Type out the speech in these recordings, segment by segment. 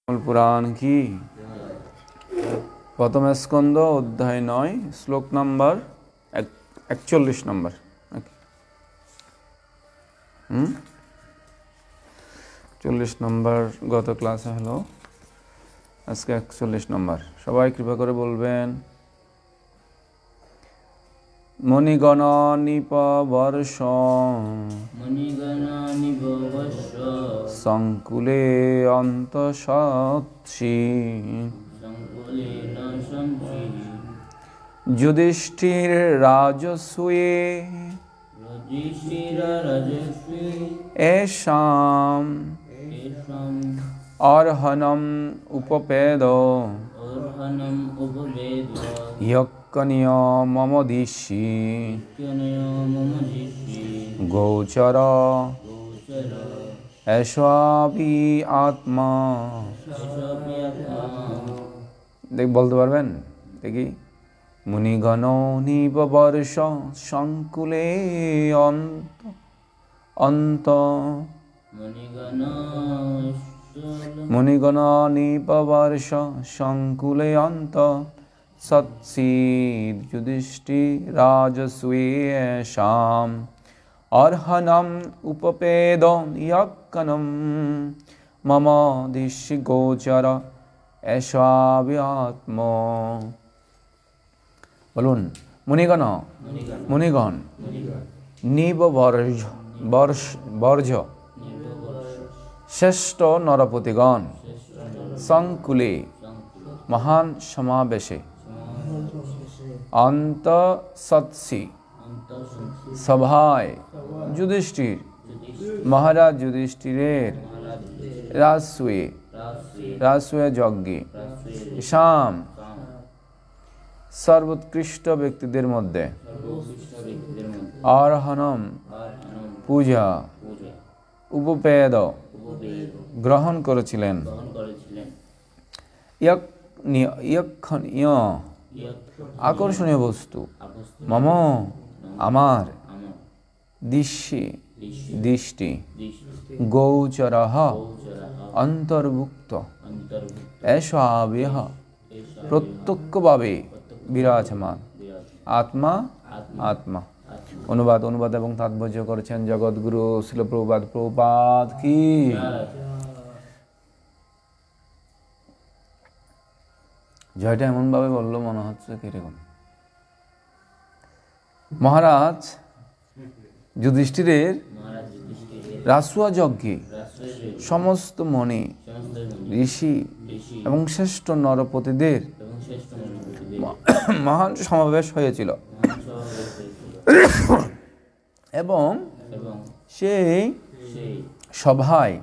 পুরাণ কি প্রথম স্কন্দ অধ্যায় 9 শ্লোক নাম্বার 41 নম্বর। 40 নম্বর গত ক্লাসে হলো, আজকে 41 নম্বর। সবাই কৃপা করে বলবেন। মণিগণ নিপবর্ষ সংকুলে অন্তঃসৎসি যুধিষ্ঠির রাজসূয়ে এষাম অর্হনম উপপেদ ইয়ক্কনীয় মম দিশি গোচর এষাপি আত্মা। দেখ বলতে পারবেন? দেখি। মুনিগণ নিপবর্ষ সংকুলে অন্ত মুনিগণ নিপবর্ষ সংকুলে অন্ত সৎসি যুধিষ্ঠির রাজসূয়েষাম অর্হনম উপপেদ ইয়ক্কনম মম দিশি গোচর এষাব্যাত্ম। বলুন। মুনিগণ নিববর্জ শ্রেষ্ঠ নরপতিগণ সংকুলে মহান সমাবেশে অন্তঃসৎসি সভায় যুধিষ্ঠির মহারাজ যুধিষ্ঠিরের রাজসূয়ে যজ্ঞে শাম সর্বোৎকৃষ্ট ব্যক্তিদের মধ্যে অর্হনম পূজা উপপেদ গ্রহণ করেছিলেন। আকর্ষণীয় বস্তু মম আমার দৃষ্টি গোচরঃ অন্তর্ভুক্ত এষাব্যঃ প্রত্যক্ষভাবে বিরাজমান আত্মা। অনুবাদ এবং তাৎপর্য করেছেন জগৎগুরু শ্রীল প্রভুপাদ কি। জয়টা এমন ভাবে বললো মনে হচ্ছে কিরকম। মহারাজ যুধিষ্ঠিরের রাজসূয় যজ্ঞে সমস্ত মণি ঋষি এবং শ্রেষ্ঠ নরপতিদের মহান সমাবেশ হয়েছিল এবং সেই সভায়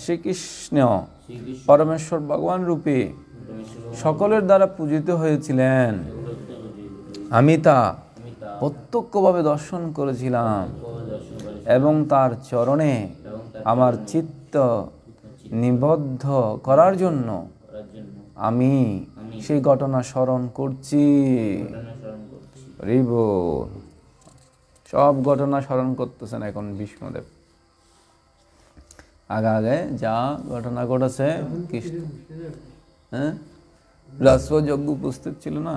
শ্রীকৃষ্ণ পরমেশ্বর ভগবান রূপে সকলের দ্বারা পূজিত হয়েছিলেন। আমি তা প্রত্যক্ষভাবে দর্শন করেছিলাম এবং তার চরণে আমার চিত্ত নিবদ্ধ করার জন্য আমি সেই ঘটনা স্মরণ করছি। সব ঘটনা স্মরণ করতেছেন এখন ভীষ্মদেব। আগে যা ঘটনা ঘটেছে কৃষ্ণ রাজসূয় যজ্ঞ উপস্থিত ছিল না,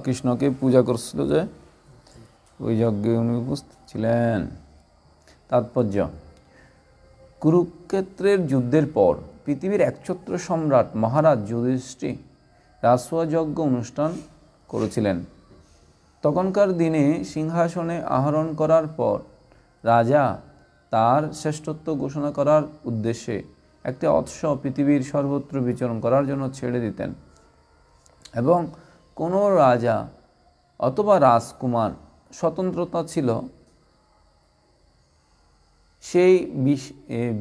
কৃষ্ণকে পূজা করছিল যে ওই যজ্ঞে উনি উপস্থিত ছিলেন। তাৎপর্য: কুরুক্ষেত্রের যুদ্ধের পর পৃথিবীর একছত্র সম্রাট মহারাজ যুধিষ্ঠির রাজসূয় যজ্ঞ অনুষ্ঠান করেছিলেন। তখনকার দিনে সিংহাসনে আরোহণ করার পর রাজা তার শ্রেষ্ঠত্ব ঘোষণা করার উদ্দেশ্যে একটি অশ্ব পৃথিবীর সর্বত্র বিচরণ করার জন্য ছেড়ে দিতেন এবং কোনো রাজা অথবা রাজকুমার স্বতন্ত্রতা ছিল সেই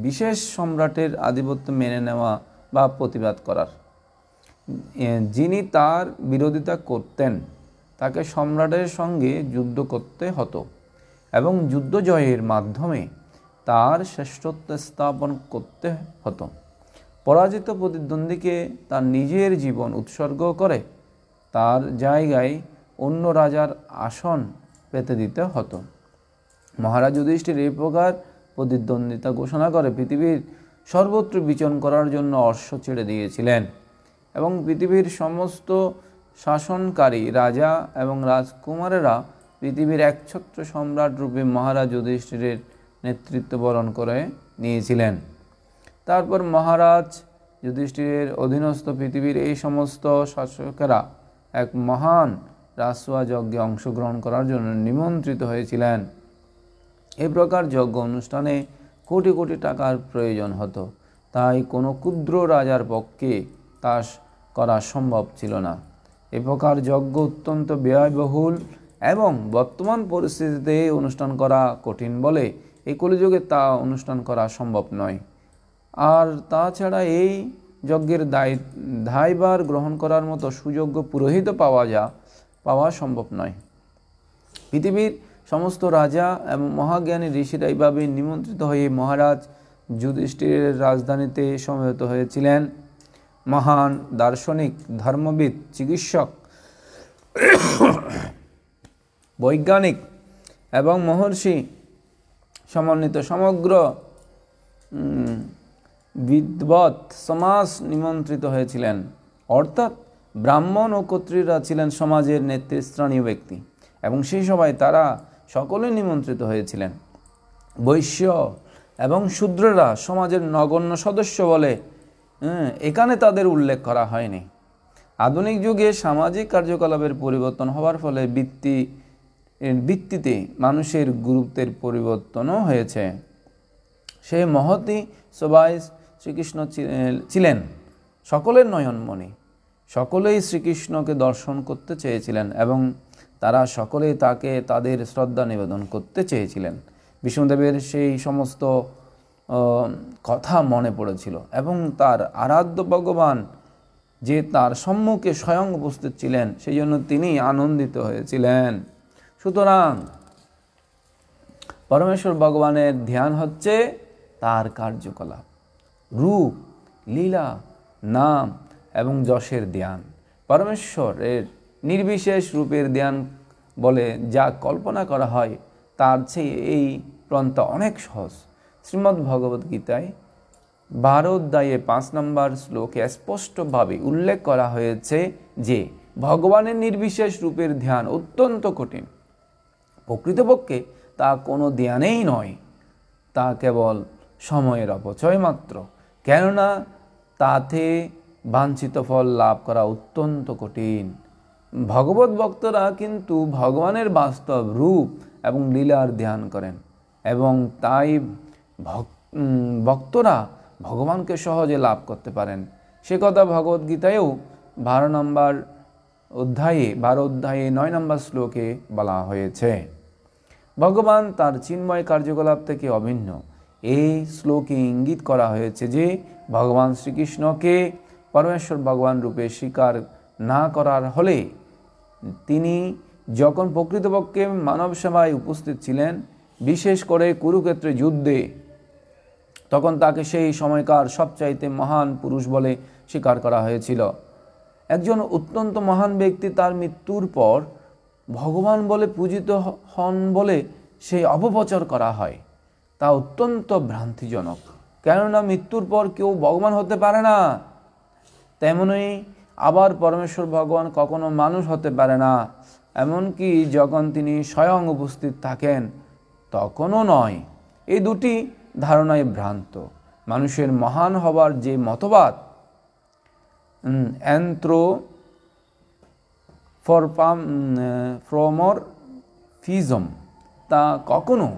বিশেষ সম্রাটের আধিপত্য মেনে নেওয়া বা প্রতিবাদ করার। যিনি তার বিরোধিতা করতেন তাকে সম্রাটের সঙ্গে যুদ্ধ করতে হতো এবং যুদ্ধ জয়ের মাধ্যমে তার শ্রেষ্ঠত্ব স্থাপন করতে হতো। পরাজিত প্রতিদ্বন্দ্বীকে তার নিজের জীবন উৎসর্গ করে তার জায়গায় অন্য রাজার আসন পেতে দিতে হতো। মহারাজ যুধিষ্ঠির এই প্রকার প্রতিদ্বন্দ্বিতা ঘোষণা করে পৃথিবীর সর্বত্র বিচরণ করার জন্য অশ্ব ছেড়ে দিয়েছিলেন এবং পৃথিবীর সমস্ত শাসনকারী রাজা এবং রাজকুমারেরা পৃথিবীর একছত্র সম্রাট রূপে মহারাজ যুধিষ্ঠিরের নেতৃত্ব বরণ করে নিয়েছিলেন। তারপর মহারাজ যুধিষ্ঠিরের অধীনস্থ পৃথিবীর এই সমস্ত শাসকেরা এক মহান রাজসূয়া যজ্ঞে অংশগ্রহণ করার জন্য নিমন্ত্রিত হয়েছিলেন। এই প্রকার যজ্ঞ অনুষ্ঠানে কোটি কোটি টাকার প্রয়োজন হতো, তাই কোনো ক্ষুদ্র রাজার পক্ষে তা করা সম্ভব ছিল না। এ প্রকার যজ্ঞ অত্যন্ত ব্যয়বহুল এবং বর্তমান পরিস্থিতিতে অনুষ্ঠান করা কঠিন বলে এই কলিযুগে তা অনুষ্ঠান করা সম্ভব নয়। আর তাছাড়া এই যজ্ঞের দায়ভার গ্রহণ করার মতো সুযোগ্য পুরোহিত পাওয়া সম্ভব নয়। পৃথিবীর সমস্ত রাজা এবং মহাজ্ঞানী ঋষিরা এইভাবে নিমন্ত্রিত হয়ে মহারাজ যুধিষ্ঠিরের রাজধানীতে সমবেত হয়েছিলেন। মহান দার্শনিক, ধর্মবিদ, চিকিৎসক, বৈজ্ঞানিক এবং মহর্ষি সমন্বিত সমগ্র বিদ্বৎ সমাজ নিমন্ত্রিত হয়েছিলেন। অর্থাৎ ব্রাহ্মণ ও ক্ষত্রিয়রা ছিলেন সমাজের নেতৃস্থানীয় ব্যক্তি এবং সেই সভায় তারা সকলে নিমন্ত্রিত হয়েছিলেন। বৈশ্য এবং শূদ্ররা সমাজের নগণ্য সদস্য বলে এখানে তাদের উল্লেখ করা হয়নি। আধুনিক যুগে সামাজিক কার্যকলাপের পরিবর্তন হওয়ার ফলে ভিত্তিতে মানুষের গুরুত্বের পরিবর্তনও হয়েছে। সেই মহতী সভায় শ্রীকৃষ্ণ ছিলেন সকলের নয়নমণি। সকলেই শ্রীকৃষ্ণকে দর্শন করতে চেয়েছিলেন এবং তারা সকলেই তাকে তাদের শ্রদ্ধা নিবেদন করতে চেয়েছিলেন। বিষ্ণুদেবের সেই সমস্ত কথা মনে পড়েছিল এবং তার আরাধ্য ভগবান যে তার সম্মুখে স্বয়ং উপস্থিত ছিলেন সেই জন্য তিনি আনন্দিত হয়েছিলেন। সুতরাং পরমেশ্বর ভগবানের ধ্যান হচ্ছে তার কার্যকলাপ, রূপ, লীলা, নাম এবং যশের ধ্যান। পরমেশ্বরের নির্বিশেষ রূপের ধ্যান বলে যা কল্পনা করা হয় তার চেয়ে এই পন্থা অনেক সহজ। শ্রীমদ্ ভগবদ গীতায় 12 অধ্যায়ে 5 নম্বর শ্লোকে স্পষ্টভাবে উল্লেখ করা হয়েছে যে ভগবানের নির্বিশেষ রূপের ধ্যান অত্যন্ত কঠিন। প্রকৃতপক্ষে তা কোনো ধ্যানেই নয়, তা কেবল সময়ের অপচয় মাত্র, কেননা তাতে বাঞ্ছিত ফল লাভ করা অত্যন্ত কঠিন। ভগবত ভক্তরা কিন্তু ভগবানের বাস্তব রূপ এবং লীলার ধ্যান করেন এবং তাই ভক্তরা ভগবানকে সহজে লাভ করতে পারেন। সে কথা ভগবদ্গীতায়ও 12 অধ্যায়ে 9 নম্বর শ্লোকে বলা হয়েছে। ভগবান তার চিন্ময় কার্যকলাপ থেকে অভিন্ন। এই শ্লোকে ইঙ্গিত করা হয়েছে যে ভগবান শ্রীকৃষ্ণকে পরমেশ্বর ভগবান রূপে স্বীকার না করার হলে তিনি যখন প্রকৃতপক্ষে মানব সেবায় উপস্থিত ছিলেন, বিশেষ করে কুরুক্ষেত্রে যুদ্ধে, তখন তাকে সেই সময়কার সবচাইতে মহান পুরুষ বলে স্বীকার করা হয়েছিল। একজন অত্যন্ত মহান ব্যক্তি তার মৃত্যুর পর ভগবান বলে পূজিত হন বলে সেই অপপ্রচার করা হয়, তা অত্যন্ত ভ্রান্তিজনক। কেননা মৃত্যুর পর কেউ ভগবান হতে পারে না। তেমনই আবার পরমেশ্বর ভগবান কখনো মানুষ হতে পারে না, এমনকি যখন তিনি স্বয়ং উপস্থিত থাকেন তখনও নয়। এই দুটি ধারণাই ভ্রান্ত। মানুষের মহান হবার যে মতবাদ অ্যানথ্রোপমরফিজম, তা কখনো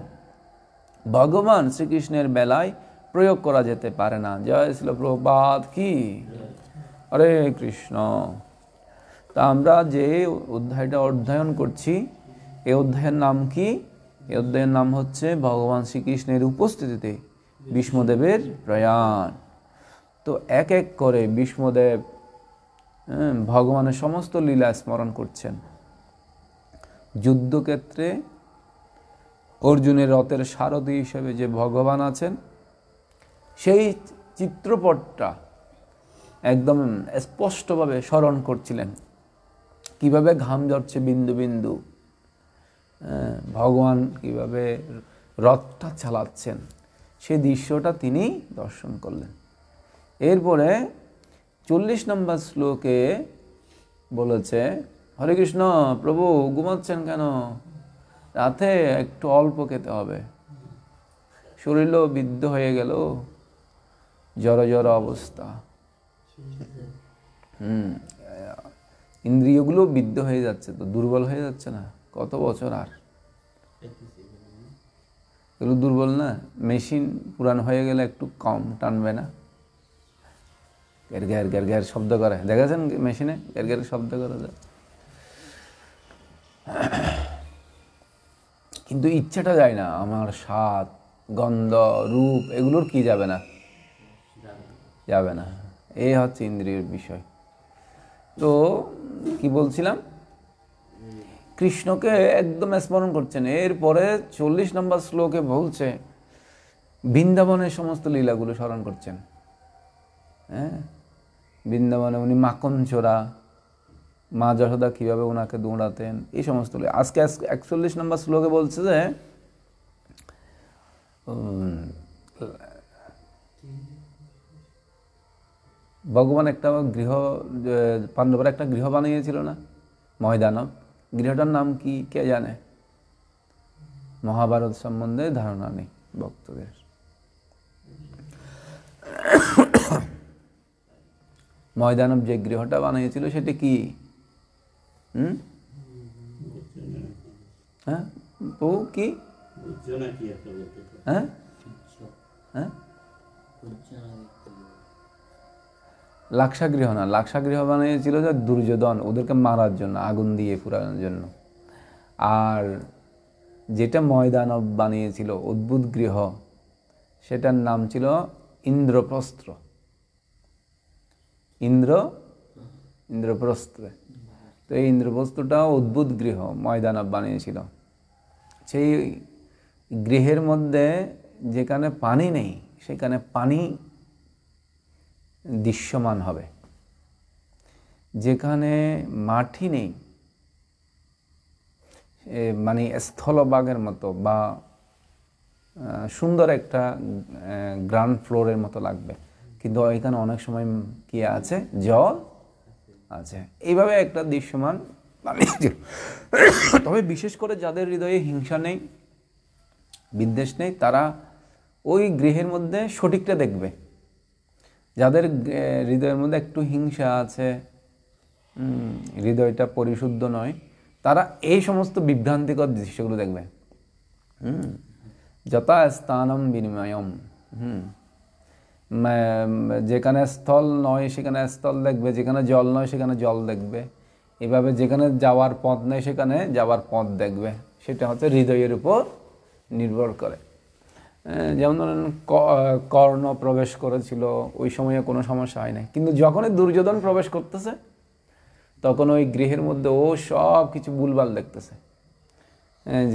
ভগবান শ্রীকৃষ্ণের বেলায় প্রয়োগ করা যেতে পারে না। জয় শ্রীল প্রভুপাদ কি, হরে কৃষ্ণ। তা আমরা যে অধ্যায়টা অধ্যয়ন করছি, এই অধ্যায়ের নাম কি? এই অধ্যায়ের নাম হচ্ছে ভগবান শ্রীকৃষ্ণের উপস্থিতিতে বিষ্ণুদেবের প্রয়াণ। তো এক এক করে বিষ্ণুদেব ভগবানের সমস্ত লীলা স্মরণ করছেন। যুদ্ধক্ষেত্রে অর্জুনের রথের সারথি হিসেবে যে ভগবান আছেন, সেই চিত্রপটটা একদম স্পষ্টভাবে স্মরণ করছিলেন। কিভাবে ঘাম ঝরছে বিন্দু বিন্দু, ভগবান কিভাবে রথটা চালাচ্ছেন সেই দৃশ্যটা তিনি দর্শন করলেন। এরপরে 40 নম্বর শ্লোকে বলেছে, হরে কৃষ্ণ, প্রভু ঘুমাচ্ছেন কেন? রাতে একটু অল্প খেতে হবে। শরীরও বিদ্ধ হয়ে গেল, জড় জড় অবস্থা। ইন্দ্রিয়গুলো বিদ্ধ হয়ে যাচ্ছে, তো দুর্বল হয়ে যাচ্ছে না? কত বছর আর এগুলো দুর্বল না? মেশিন পুরান হয়ে গেলে একটু কম টানবে না? গ্যার গ্যার গ্যার গ্যার শব্দ করে, দেখেছেন মেশিনে গ্যার গ্যার শব্দ করে যায়। কিন্তু ইচ্ছাটা যায় না। আমার স্বাদ, গন্ধ, রূপ এগুলোর কি যাবে না? যাবে না। এই হচ্ছে ইন্দ্রিয়ের বিষয়। তো কি বলছিলাম, কৃষ্ণকে একদম স্মরণ করছেন। এরপরে 40 নম্বর শ্লোকে বলছে বৃন্দাবনের সমস্ত লীলাগুলো স্মরণ করছেন। হ্যাঁ, বৃন্দাবনে উনি মাখন চোরা, মা যশোদা কীভাবে ওনাকে দৌড়াতেন, এই সমস্ত। আজকে 41 নম্বর শ্লোকে বলছে যে ভগবান একটা গৃহ, পাণ্ডবরা একটা গৃহ বানিয়েছিল না, ময়দানব। গৃহটার নাম কি কে জানে? মহাভারত সম্বন্ধে ধারণা নেই ভক্তদের। ময়দানব যে গৃহটা বানিয়েছিল সেটা কি? হ্যাঁ, ও কি? হ্যাঁ হ্যাঁ, লাক্ষাগৃহ না, লাক্ষাগৃহ বানিয়েছিল যে দুর্যোধন, ওদেরকে মারার জন্য, আগুন দিয়ে পুরানোর জন্য। আর যেটা ময়দানব বানিয়েছিল অদ্ভুত গৃহ, সেটার নাম ছিল ইন্দ্রপ্রস্থ। ইন্দ্রপ্রস্থ। তো এই ইন্দ্রপ্রস্থটা অদ্ভুত গৃহ ময়দানব বানিয়েছিল। সেই গৃহের মধ্যে যেখানে পানি নেই সেখানে পানি দৃশ্যমান হবে, যেখানে মাটি নেই মানে স্থলভাগের মতো বা সুন্দর একটা গ্রাউন্ড ফ্লোরের মতো লাগবে, কিন্তু এখানে অনেক সময় কি আছে? জল আছে। এইভাবে একটা দৃশ্যমান বানিয়েছিল। তবে বিশেষ করে যাদের হৃদয়ে হিংসা নেই, বিদ্বেষ নেই, তারা ওই গৃহের মধ্যে সঠিকটা দেখবে। যাদের হৃদয়ের মধ্যে একটু হিংসা আছে, হৃদয়টা পরিশুদ্ধ নয়, তারা এই সমস্ত বিভ্রান্তিকর দৃশ্যগুলো দেখবে। যথা স্থানম বিনিময়ম, যেখানে স্থল নয় সেখানে স্থল দেখবে, যেখানে জল নয় সেখানে জল দেখবে। এভাবে যেখানে যাওয়ার পথ নেই সেখানে যাওয়ার পথ দেখবে। সেটা হচ্ছে হৃদয়ের উপর নির্ভর করে। যেমন ধরেন কর্ণ প্রবেশ করেছিল, ওই সময়ে কোনো সমস্যা হয় নাই, কিন্তু যখনই দুর্যোধন প্রবেশ করতেছে তখন ওই গৃহের মধ্যে ও সব কিছু ভুলভাল দেখতেছে।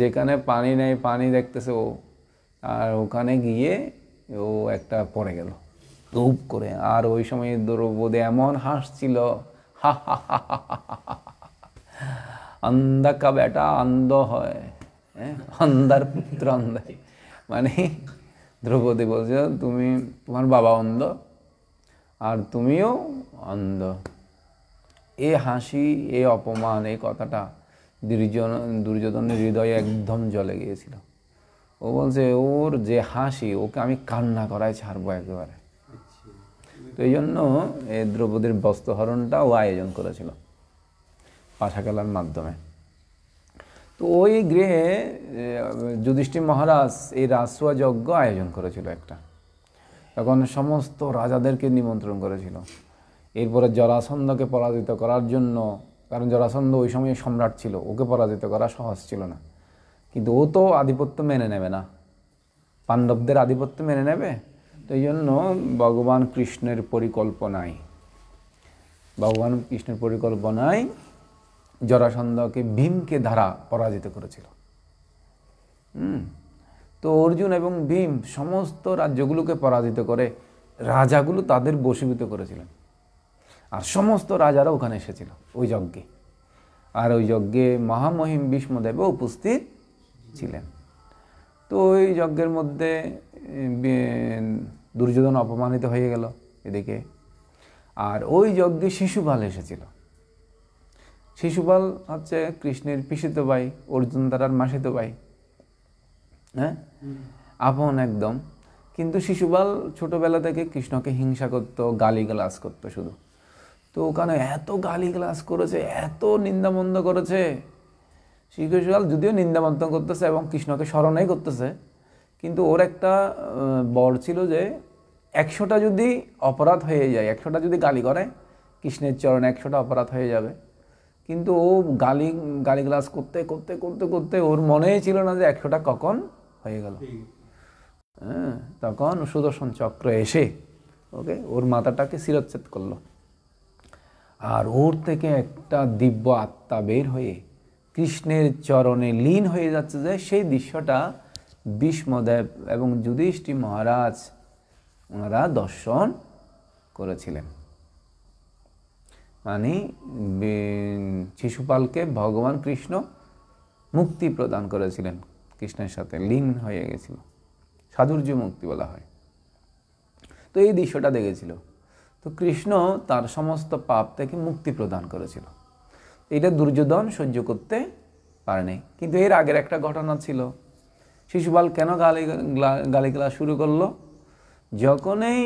যেখানে পানি নেই পানি দেখতেছে ও, আর ওখানে গিয়ে ও একটা পড়ে গেল ধূপ করে। আর ওই সময় দ্রৌপদী এমন হাসছিল, হা হা হা হা হা, অন্ধা কা বেটা অন্ধ হয়, অন্ধার পুত্র অন্ধাই। মানে দ্রৌপদী বলছে তুমি, তোমার বাবা অন্ধ আর তুমিও অন্ধ। এই হাসি, এই অপমান, এই কথাটা দুর্যোধনের হৃদয়ে একদম জ্বলে গিয়েছিল। ও বলছে ওর যে হাসি, ওকে আমি কান্না করায় ছাড়বো একেবারে। তো এই জন্য এই দ্রৌপদীর বস্ত্রহরণটা ও আয়োজন করেছিল পাশা খেলার মাধ্যমে। তো ওই গৃহে যুধিষ্ঠির মহারাজ এই রাজসূয়া যজ্ঞ আয়োজন করেছিল একটা। তখন সমস্ত রাজাদেরকে নিমন্ত্রণ করেছিল। এরপরে জরাসন্ধকে পরাজিত করার জন্য, কারণ জরাসন্ধ ওই সময় সম্রাট ছিল, ওকে পরাজিত করা সহজ ছিল না। কিন্তু ও তো আধিপত্য মেনে নেবে না, পাণ্ডবদের আধিপত্য মেনে নেবে। তো এই জন্য ভগবান কৃষ্ণের পরিকল্পনায় জরাসন্ধকে ভীমকে দ্বারা পরাজিত করেছিল। তো অর্জুন এবং ভীম সমস্ত রাজ্যগুলোকে পরাজিত করে রাজাগুলো তাদের বশীভূত করেছিলেন। আর সমস্ত রাজারা ওখানে এসেছিল ওই যজ্ঞে। আর ওই যজ্ঞে মহামহিম ভীষ্মদেবও উপস্থিত ছিলেন। তো ওই যজ্ঞের মধ্যে দুর্যোধন অপমানিত হয়ে গেল এদিকে। আর ওই যজ্ঞে শিশুপাল এসেছিল। শিশুপাল হচ্ছে কৃষ্ণের পিসিতো ভাই, অর্জুন তারার মাসিতো ভাই, হ্যাঁ, আপন একদম। কিন্তু শিশুপাল ছোটবেলা থেকে কৃষ্ণকে হিংসা করতো, গালিগালাজ করতো শুধু। তো ওখানে এত গালিগালাজ করেছে, এত নিন্দামন্দ করেছে। শিশুপাল যদিও নিন্দামন্দ করতেছে এবং কৃষ্ণকে স্মরণই করতেছে, কিন্তু ওর একটা বর ছিল যে 100টা যদি অপরাধ হয়ে যায়, 100টা যদি গালি করে কৃষ্ণের চরণে 100টা অপরাধ হয়ে যাবে। কিন্তু ও গালিগালাজ করতে করতে করতে করতে ওর মনেই ছিল না যে 100টা কখন হয়ে গেল। হ্যাঁ, তখন সুদর্শন চক্র এসে ওর মাথাটাকে শিরচ্ছেদ করলো। আর ওর থেকে একটা দিব্য আত্মা বের হয়ে কৃষ্ণের চরণে লীন হয়ে যাচ্ছে, যে সেই দৃশ্যটা ভীষ্মদেব এবং যুধিষ্ঠির মহারাজ ওনারা দর্শন করেছিলেন। মানে শিশুপালকে ভগবান কৃষ্ণ মুক্তি প্রদান করেছিলেন, কৃষ্ণের সাথে লীন হয়ে গেছিল, সাধুর্য মুক্তি বলা হয়। তো এই দৃশ্যটা দেখেছিল। তো কৃষ্ণ তার সমস্ত পাপ থেকে মুক্তি প্রদান করেছিল। এটা দুর্যোধন সহ্য করতে পারেনি। কিন্তু এর আগের একটা ঘটনা ছিল। শিশুপাল কেন গালিগালাজ শুরু করলো? যখনই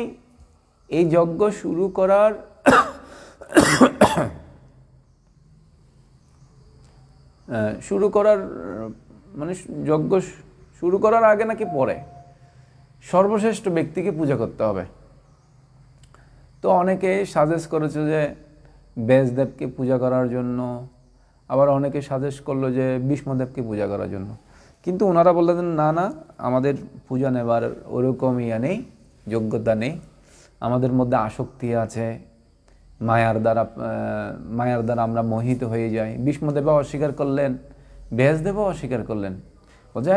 এই যজ্ঞ শুরু করার মানে যজ্ঞ শুরু করার আগে নাকি পরে সর্বশ্রেষ্ঠ ব্যক্তিকে পূজা করতে হবে। তো অনেকে সাজেস্ট করেছে যে ব্যাসদেবকে পূজা করার জন্য, আবার অনেকে সাজেস্ট করলো যে ভীষ্মদেবকে পূজা করার জন্য। কিন্তু ওনারা বললেন না না, আমাদের পূজা নেবার ওরকম ইয়া নেই, যোগ্যতা নেই, আমাদের মধ্যে আসক্তি আছে, মায়ার দ্বারা আমরা মোহিত হয়ে যাই। ভীষ্মদেবও অস্বীকার করলেন, ব্যাসদেবও অস্বীকার করলেন। বোঝা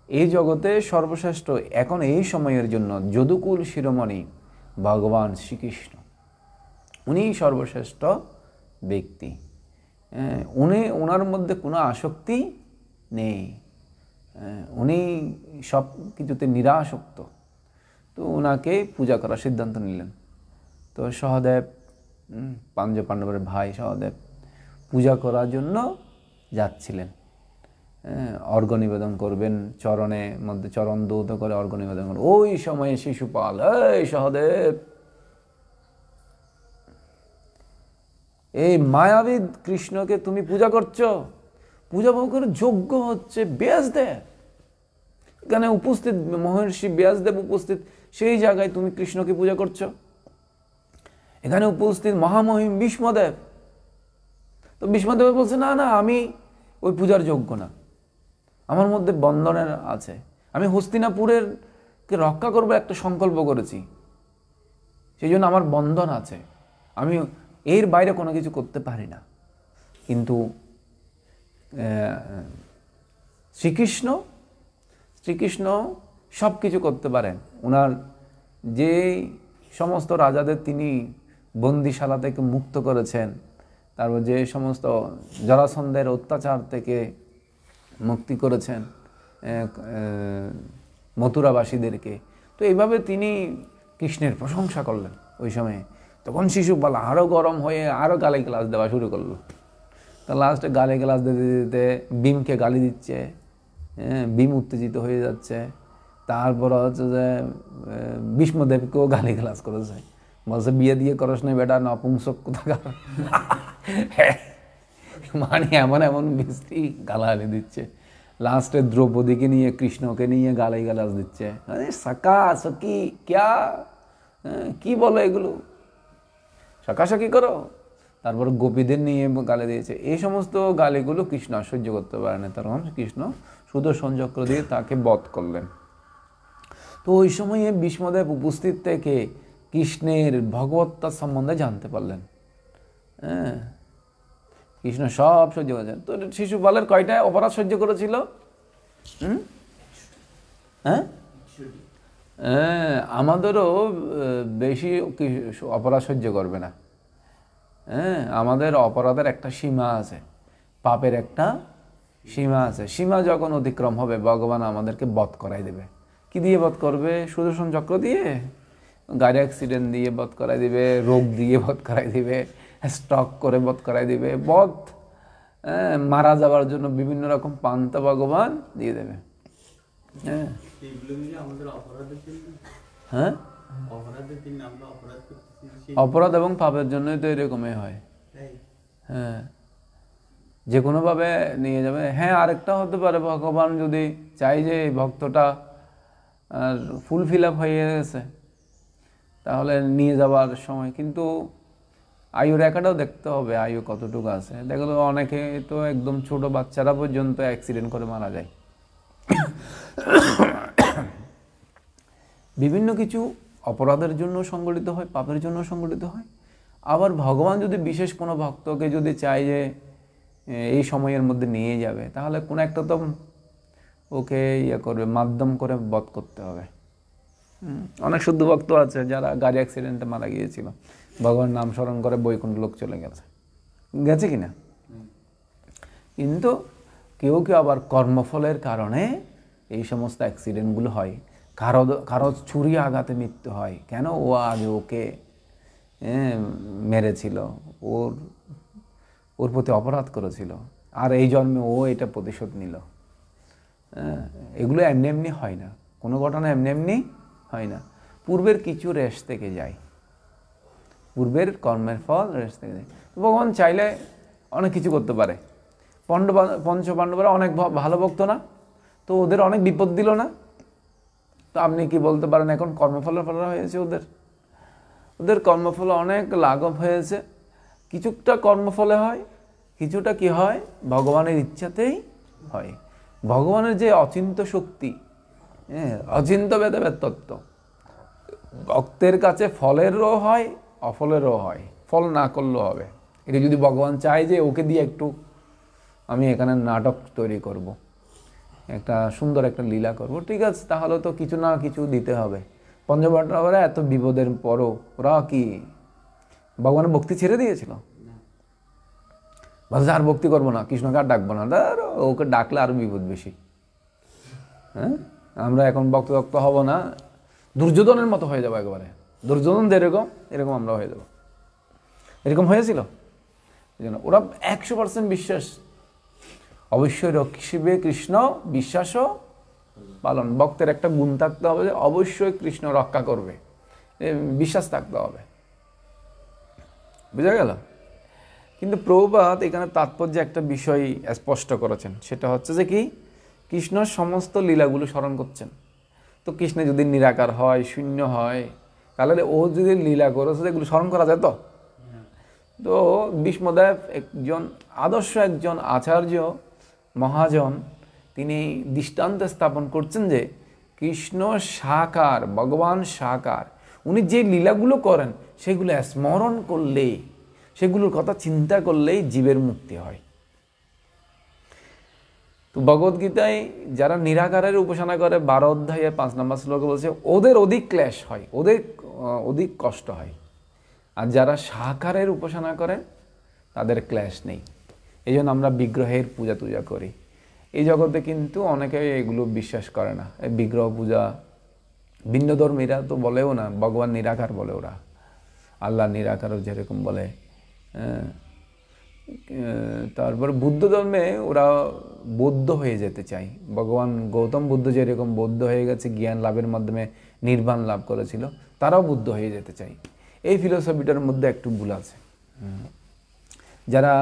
এই জগতে সর্বশ্রেষ্ঠ এখন এই সময়ের জন্য যদুকুল শিরোমণি ভগবান শ্রীকৃষ্ণ, উনি সর্বশ্রেষ্ঠ ব্যক্তি। ওনার মধ্যে কোনো আসক্তি নেই, উনি সব কিছুতে নিরাসক্ত। তো ওনাকে পূজা করার সিদ্ধান্ত নিলেন। তো সহদেব, পাণ্ডবের ভাই সহদেব পূজা করার জন্য যাচ্ছিলেন। অর্ঘ্য নিবেদন করবেন, চরণে মধ্যে চরণ দৌত করে অর্ঘ্য নিবেদন করবেন। ওই সময়ে শিশুপাল, এই সহদেব, এই মায়াবী কৃষ্ণকে তুমি পূজা করছো, পূজা করে যোগ্য হচ্ছে ব্যাসদেব, এখানে উপস্থিত মহর্ষি ব্যাসদেব উপস্থিত, সেই জায়গায় তুমি কৃষ্ণকে পূজা করছো। এখানে উপস্থিত মহামহিম ভীষ্মদেব। তো ভীষ্মদেব বলছে না না, আমি ওই পূজার যোগ্য না, আমার মধ্যে বন্ধনের আছে, আমি হস্তিনাপুরের কে রক্ষা করবো একটা সংকল্প করেছি, সেই জন্য আমার বন্ধন আছে, আমি এর বাইরে কোনো কিছু করতে পারি না। কিন্তু শ্রীকৃষ্ণ সব কিছু করতে পারেন। ওনার যে সমস্ত রাজাদের তিনি বন্দিশালা থেকে মুক্ত করেছেন, তারপর যে সমস্ত জরাসন্ধের অত্যাচার থেকে মুক্তি করেছেন মথুরাবাসীদেরকে, তো এইভাবে তিনি কৃষ্ণের প্রশংসা করলেন ওই সময়ে। তখন শিশুপাল আরও গরম হয়ে আরও গালিগালাজ দেওয়া শুরু করলো। তা লাস্টে গালিগালাজ দিতে দিতে ভীমকে গালি দিচ্ছে, ভীম উত্তেজিত হয়ে যাচ্ছে। তারপর হচ্ছে যে ভীষ্মদেবকেও গালিগালাজ করেছে, বলছে বিয়ে দিয়ে করস না বেটা, নপুংসক কোথাকার। মানে এমন এমন মিষ্টি গালাগালি দিচ্ছে। লাস্টে দ্রৌপদীকে নিয়ে, কৃষ্ণকে নিয়ে গালিগালাজ দিচ্ছে, সাকা সকি ক্যা, কি বলো এগুলো, সাকাসাকি করো। তারপর গোপীদের নিয়ে গালি দিয়েছে। এই সমস্ত গালিগুলো কৃষ্ণ সহ্য করতে পারে না, তখন কৃষ্ণ সুদর্শন চক্র দিয়ে তাকে বধ করলেন। তো ওই সময়ে ভীষ্মদেব উপস্থিত থেকে কৃষ্ণের ভগবত্তা সম্বন্ধে জানতে পারলেন। হ্যাঁ, কৃষ্ণ সব সহ্য করেছেন। তো শিশুপালের কয়টা অপরাধ সহ্য করেছিল? হ্যাঁ, আমাদেরও বেশি অপরাধ সহ্য করবে না। হ্যাঁ, আমাদের অপরাধের একটা সীমা আছে, পাপের একটা সীমা আছে, সীমা যখন অতিক্রম হবে ভগবান আমাদেরকে বধ করাই দেবে। কি দিয়ে বধ করবে? সুদর্শন চক্র দিয়ে, গাড়ি অ্যাক্সিডেন্ট দিয়ে বধ করাই দিবে, রোগ দিয়ে বধ করাই দিবে, স্ট্রোক করে বধ করাই দিবে, বধ মারা যাওয়ার জন্য বিভিন্ন রকম পান্তা ভগবান দিয়ে দেবে। হ্যাঁ হ্যাঁ, অপরাধ এবং পাপের জন্যই তো এরকমই হয়। হ্যাঁ, যে কোনোভাবে নিয়ে যাবে। হ্যাঁ, আরেকটা হতে পারে ভগবান যদি চাই যে এই ভক্তটা ফুলফিল আপ হয়ে গেছে, তাহলে নিয়ে যাওয়ার সময় কিন্তু আয়ু রেখাটাও দেখতে হবে, আয়ু কতটুকু আছে। দেখলো অনেকে তো একদম ছোট বাচ্চারা পর্যন্ত অ্যাক্সিডেন্ট করে মারা যায়। বিভিন্ন কিছু অপরাধের জন্য সংগঠিত হয়, পাপের জন্য সংগঠিত হয়। আবার ভগবান যদি বিশেষ কোনো ভক্তকে যদি চায় যে এই সময়ের মধ্যে নিয়ে যাবে, তাহলে কোনো একটা তো ওকে করবে, মাধ্যম করে বধ করতে হবে। অনেক শুদ্ধ ভক্ত আছে যারা গাড়ি অ্যাক্সিডেন্টে মারা গিয়েছিল, ভগবান নাম স্মরণ করে বৈকুণ্ঠ লোক চলে গেছে কিনা। কিন্তু কেউ কেউ আবার কর্মফলের কারণে এই সমস্ত অ্যাক্সিডেন্টগুলো হয়। কারো ছুরি আঘাতে মৃত্যু হয়। কেন? ও আগে ওকে মেরেছিল, ওর প্রতি অপরাধ করেছিল, আর এই জন্মে ও এটা প্রতিশোধ নিল। এগুলো এমনি এমনি হয় না, কোনো ঘটনা এমনি এমনি হয় না। পূর্বের কিছু রেশ থেকে যায়, পূর্বের কর্মের ফল রেশ থেকে যায়। ভগবান চাইলে অনেক কিছু করতে পারে। পঞ্চপাণ্ডবরা অনেক ভালো ভক্ত না, তো ওদের অনেক বিপদ দিল না? তো আপনি কি বলতে পারেন এখন কর্মফলের ফল হয়েছে ওদের কর্মফলে অনেক লাঘব হয়েছে। কিছুটা কর্মফলে হয়, কিছুটা কি হয় ভগবানের ইচ্ছাতেই হয়। ভগবানের যে অচিন্ত শক্তি, অচিন্ত বেদাবেদ তত্ত্ব, ভক্তের কাছে ফলেরও হয় অফলেরও হয়, ফল না করলেও হবে। এটা যদি ভগবান চায় যে ওকে দিয়ে একটু আমি এখানে নাটক তৈরি করব, একটা সুন্দর একটা লীলা করব, ঠিক আছে, তাহলে তো কিছু না কিছু দিতে হবে। পঞ্চপাণ্ডবরা এত বিপদের পরও ওরা কি ভগবানের ভক্তি ছেড়ে দিয়েছিল? বলছে আর ভক্তি করবো না, কৃষ্ণকে আর ডাকবো না, ওকে ডাকলে আরো বিপদ বেশি। হ্যাঁ, আমরা এখন ভক্ত হব না, দুর্যোধনের মতো হয়ে যাবো একেবারে। দুর্যোধন যেরকম এরকম আমরা হয়ে যাব। এরকম হয়েছিল। ওরা 100% বিশ্বাস, অবশ্যই রক্ষিবে কৃষ্ণ বিশ্বাসও পালন। ভক্তের একটা গুণ থাকতে হবে যে অবশ্যই কৃষ্ণ রক্ষা করবে, বিশ্বাস থাকতে হবে। বুঝা গেল? কিন্তু প্রভুপাদ এখানে তাৎপর্য একটা বিষয় স্পষ্ট করেছেন, সেটা হচ্ছে যে কি কৃষ্ণর সমস্ত লীলাগুলো স্মরণ করছেন। তো কৃষ্ণ যদি নিরাকার হয়, শূন্য হয়, তাহলে ও যদি লীলা করেছে এগুলো স্মরণ করা যায়। তো ভীষ্মদেব একজন আদর্শ একজন আচার্য মহাজন, তিনি দৃষ্টান্ত স্থাপন করছেন যে কৃষ্ণ সাকার, ভগবান সাকার, উনি যে লীলাগুলো করেন সেগুলো স্মরণ করলেই, সেগুলোর কথা চিন্তা করলেই জীবের মুক্তি হয়। তো ভগবদ্গীতায় যারা নিরাকারের উপাসনা করে 12 অধ্যায়ে 5 নম্বর শ্লোকে বলছে ওদের অধিক ক্লেশ হয়, ওদের অধিক কষ্ট হয়। আর যারা সাকারের উপাসনা করেন তাদের ক্লেশ নেই। এই জন্য আমরা বিগ্রহের পূজা টুজা করি। এই জগতে কিন্তু অনেকে এগুলো বিশ্বাস করে না, এই বিগ্রহ পূজা। ভিন্ন ধর্মীরা তো বলেও না, ভগবান নিরাকার বলে ওরা, আল্লাহ নিরাকারও যেরকম বলে। তারপর বুদ্ধ ধর্মে ওরা বৌদ্ধ হয়ে যেতে চায়। ভগবান গৌতম বুদ্ধ যেরকম বৌদ্ধ হয়ে গেছে, জ্ঞান লাভের মাধ্যমে নির্বাণ লাভ করেছিল, তারাও বুদ্ধ হয়ে যেতে চায়। এই ফিলোসফিটার মধ্যে একটু ভুল আছে। যারা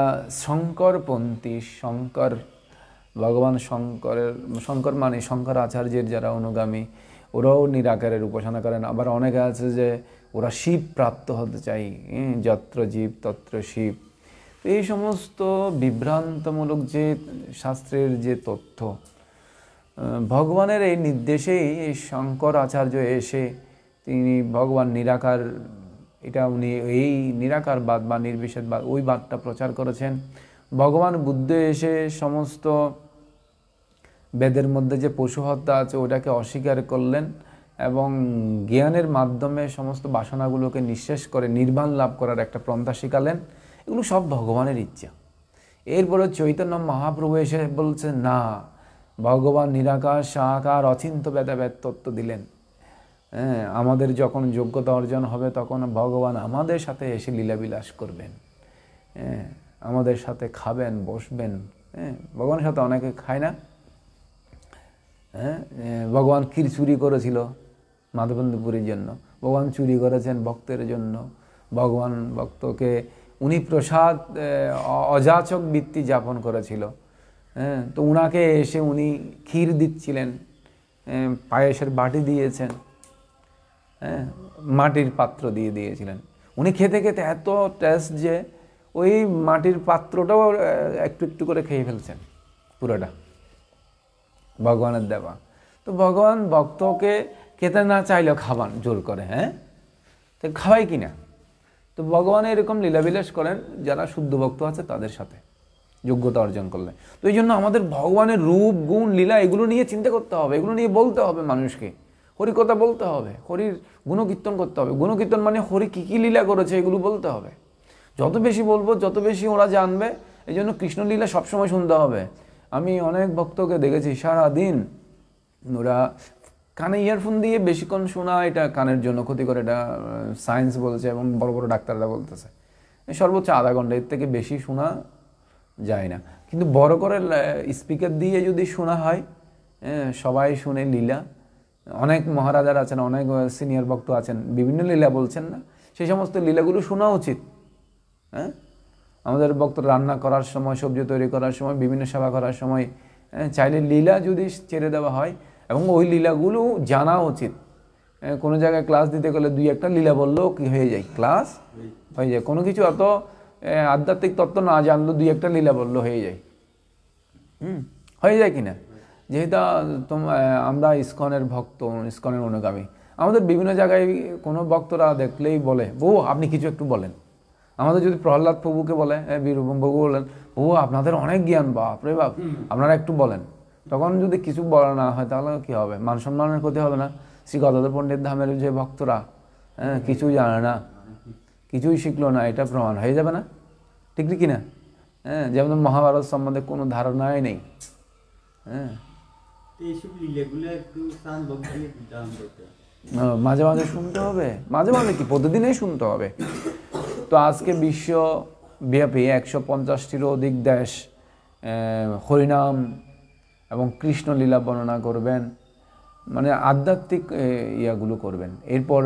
শঙ্করপন্থী, ভগবান শঙ্কর মানে শঙ্কর আচার্যের যারা অনুগামী, ওরাও নিরাকারের উপাসনা করেন। আবার অনেকে আছে যে ওরা শিব প্রাপ্ত হতে চাই, যত্র জীব তত্র শিব। এই সমস্ত বিভ্রান্তমূলক যে শাস্ত্রের যে তথ্য, ভগবানের এই নির্দেশেই এই শঙ্কর আচার্য এসে তিনি ভগবান নিরাকার, এটা উনি এই নিরাকারবাদ বা নির্বিশেষবাদ ওই বাদটা প্রচার করেছেন। ভগবান বুদ্ধ এসে সমস্ত বেদের মধ্যে যে পশু হত্যা আছে ওটাকে অস্বীকার করলেন এবং জ্ঞানের মাধ্যমে সমস্ত বাসনাগুলোকে নিঃশেষ করে নির্বাণ লাভ করার একটা পন্থা শিখালেন। এগুলো সব ভগবানের ইচ্ছা। এরপরে চৈতন্য মহাপ্রভু এসে বলছে না, ভগবান নিরাকার সাকার অচিন্ত ভেদাভেদ তত্ত্ব দিলেন। হ্যাঁ, আমাদের যখন যোগ্যতা অর্জন হবে তখন ভগবান আমাদের সাথে এসে লীলাবিলাস করবেন। হ্যাঁ, আমাদের সাথে খাবেন, বসবেন। হ্যাঁ, ভগবানের সাথে অনেকে খায় না। হ্যাঁ, ভগবান ক্ষীর চুরি করেছিল মাধবেন্দ্রপুরীর জন্য, ভগবান চুরি করেছেন ভক্তের জন্য। ভগবান ভক্তকে উনি প্রসাদ অযাচক বৃত্তি যাপন করেছিল। হ্যাঁ, তো উনাকে এসে উনি ক্ষীর দিচ্ছিলেন, পায়েসের বাটি দিয়েছেন, হ্যাঁ, মাটির পাত্র দিয়ে দিয়েছিলেন। উনি খেতে খেতে এত টেস্ট যে ওই মাটির পাত্রটাও একটু একটু করে খেয়ে ফেলছেন পুরোটা, ভগবানের দেওয়া। তো ভগবান ভক্তকে খেতে না চাইলেও খাবান জোর করে। হ্যাঁ, তো খাওয়াই কিনা। তো ভগবান এরকম লীলাবিলাস করেন যারা শুদ্ধ ভক্ত আছে তাদের সাথে, যোগ্যতা অর্জন করলে। তো এই জন্য আমাদের ভগবানের রূপ, গুণ, লীলা এগুলো নিয়ে চিন্তা করতে হবে, এগুলো নিয়ে বলতে হবে মানুষকে, হরি কথা বলতে হবে, হরির গুণকীর্তন করতে হবে। গুণকীর্তন মানে হরি কী কী লীলা করেছে এগুলো বলতে হবে। যত বেশি বলবো যত বেশি ওরা জানবে। এই জন্য কৃষ্ণলীলা সবসময় শুনতে হবে। আমি অনেক ভক্তকে দেখেছি সারাদিন ওরা কানে ইয়ারফোন দিয়ে বেশিক্ষণ শোনা, এটা কানের জন্য ক্ষতিকর, এটা সায়েন্স বলছে এবং বড় বড় ডাক্তাররা বলতেছে। সর্বোচ্চ আধা ঘন্টা, এর থেকে বেশি শোনা যায় না। কিন্তু বড় করে স্পিকার দিয়ে যদি শোনা হয়, সবাই শুনে লীলা। অনেক মহারাজারা আছেন, অনেক সিনিয়র ভক্ত আছেন, বিভিন্ন লীলা বলছেন না, সেই সমস্ত লীলাগুলো শোনা উচিত। হ্যাঁ, আমাদের ভক্ত রান্না করার সময়, সবজি তৈরি করার সময়, বিভিন্ন সেবা করার সময় চাইলে লীলা যদি ছেড়ে দেওয়া হয় এবং ওই লীলাগুলো জানা উচিত। কোনো জায়গায় ক্লাস দিতে গেলে দুই একটা লীলা বললেও কি হয়ে যায়, ক্লাস হয়ে যায়। কোনো কিছু অত আধ্যাত্মিক তত্ত্ব না জানলেও দুই একটা লীলা বললেও হয়ে যায়। হয়ে যায় কিনা। যেহেতু আমরা ইসকনের ভক্ত, ইসকনের অনুগামী, আমাদের বিভিন্ন জায়গায় কোনো ভক্তরা দেখলেই বলে, বউ আপনি কিছু একটু বলেন। আমাদের যদি প্রহ্লাদ প্রভুকে বলে, বীরভূম প্রভু বলেন, ও আপনাদের অনেক জ্ঞান, বাপ রে বাপ, আপনারা একটু বলেন। তখন যদি কিছু বলা না হয় তাহলে কি হবে, মান সম্মানের ক্ষতি হবে না? শ্রী গদাধর পণ্ডিত ধামের যে ভক্তরা কিছুই জানে না, কিছুই শিখলো না, এটা প্রমাণ হয়ে যাবে না? ঠিক কি না? হ্যাঁ, যেমন মহাভারত সম্বন্ধে কোনো ধারণাই নেই। হ্যাঁ, মাঝে মাঝে শুনতে হবে, মাঝে মাঝে কি প্রতিদিনই শুনতে হবে। তো আজকে বিশ্বব্যাপী 150টিরও অধিক দেশ হরিনাম এবং কৃষ্ণলীলা বর্ণনা করবেন, মানে আধ্যাত্মিক ইয়াগুলো করবেন। এরপর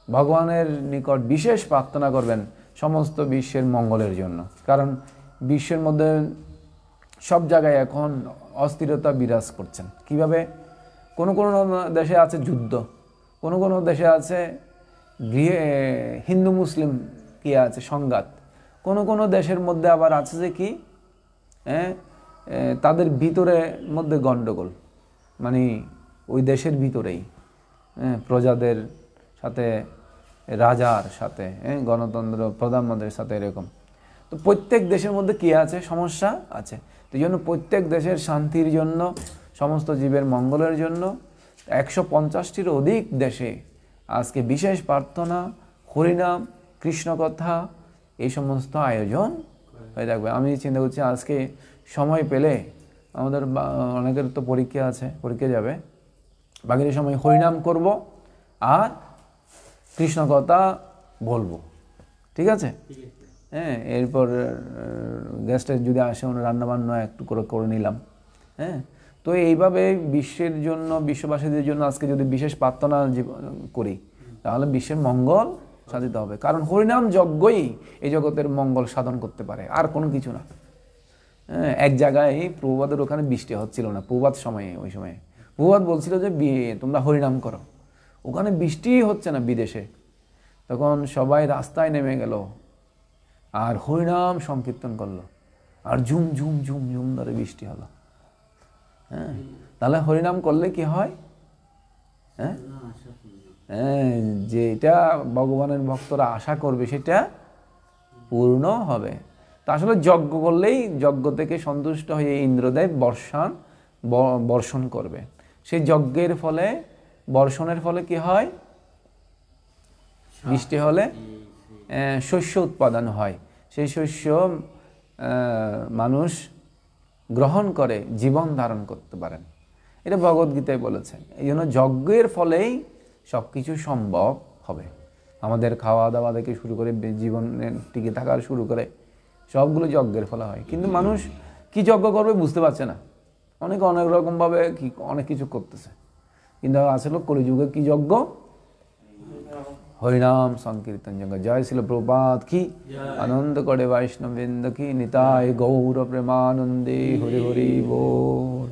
ভগবানের নিকট বিশেষ প্রার্থনা করবেন সমস্ত বিশ্বের মঙ্গলের জন্য। কারণ বিশ্বের মধ্যে সব জায়গায় এখন অস্থিরতা বিরাজ করছেন। কিভাবে? কোনো কোনো দেশে আছে যুদ্ধ, কোনো কোনো দেশে আছে হিন্দু মুসলিম কি আছে সংঘাত, কোনো কোনো দেশের মধ্যে আবার আছে যে কি তাদের ভিতরে মধ্যে গণ্ডগোল, মানে ওই দেশের ভিতরেই প্রজাদের সাথে, রাজার সাথে, গণতন্ত্র প্রধানমন্ত্রীর সাথে, এরকম। তো প্রত্যেক দেশের মধ্যে কি আছে, সমস্যা আছে। এই জন্য প্রত্যেক দেশের শান্তির জন্য, সমস্ত জীবের মঙ্গলের জন্য 150টির অধিক দেশে আজকে বিশেষ প্রার্থনা, হরিনাম, কৃষ্ণকথা, এই সমস্ত আয়োজন হয়ে থাকবে। আমি চিন্তা করছি আজকে সময় পেলে, আমাদের অনেকের তো পরীক্ষা আছে, পরীক্ষা যাবে, বাকির সময় হরিনাম করব আর কৃষ্ণকথা বলবো। ঠিক আছে? হ্যাঁ, এরপর গেস্টের যদি আসে রান্নাবান্না একটু করে নিলাম। হ্যাঁ, তো এইভাবে বিশ্বের জন্য, বিশ্ববাসীদের জন্য আজকে যদি বিশেষ প্রার্থনা করি তাহলে বিশ্বের মঙ্গল সাধিত হবে। কারণ হরিনাম যজ্ঞই এই জগতের মঙ্গল সাধন করতে পারে, আর কোনো কিছু না। হ্যাঁ, এক জায়গায় প্রভুপাদের ওখানে বৃষ্টি হচ্ছিল না, প্রভাত সময়ে, ওই সময়ে প্রভাত বলছিল যে তোমরা হরিনাম করো, ওখানে বৃষ্টি হচ্ছে না বিদেশে। তখন সবাই রাস্তায় নেমে গেল আর হরিনাম সংকীর্তন করলো, আর ঝুম ঝুম ঝুম ঝুম ধরে বৃষ্টি হলো। হ্যাঁ, তাহলে হরিনাম করলে কি হয়? হ্যাঁ, যেটা ভগবানের ভক্তরা আশা করবে সেটা পূর্ণ হবে। তা আসলে যজ্ঞ করলেই, যজ্ঞ থেকে সন্তুষ্ট হয়ে ইন্দ্রদেব বর্ষণ করবে। সেই যজ্ঞের ফলে, বর্ষণের ফলে কি হয়? বৃষ্টি হলে শস্য উৎপাদন হয়। সেই শস্য মানুষ গ্রহণ করে জীবন ধারণ করতে পারেন। এটা ভগবদ্গীতায় বলেছে। এই জন্য যজ্ঞের ফলেই সব কিছু সম্ভব হবে। আমাদের খাওয়া দাওয়া থেকে শুরু করে জীবনে টিকে থাকার শুরু করে সবগুলো যজ্ঞের ফলে হয়। কিন্তু মানুষ কি যজ্ঞ করবে বুঝতে পারছে না। অনেকে অনেক রকমভাবে অনেক কিছু করতেছে, কিন্তু আসলে কলিযুগে কি যজ্ঞ? হরিনাম সংকীর্তন যজ্ঞ। জয় ছিল প্রভাত কি, আনন্দ করে বৈষ্ণববৃন্দ কি, নিতাই গৌর প্রেমানন্দে হরি হরি বল।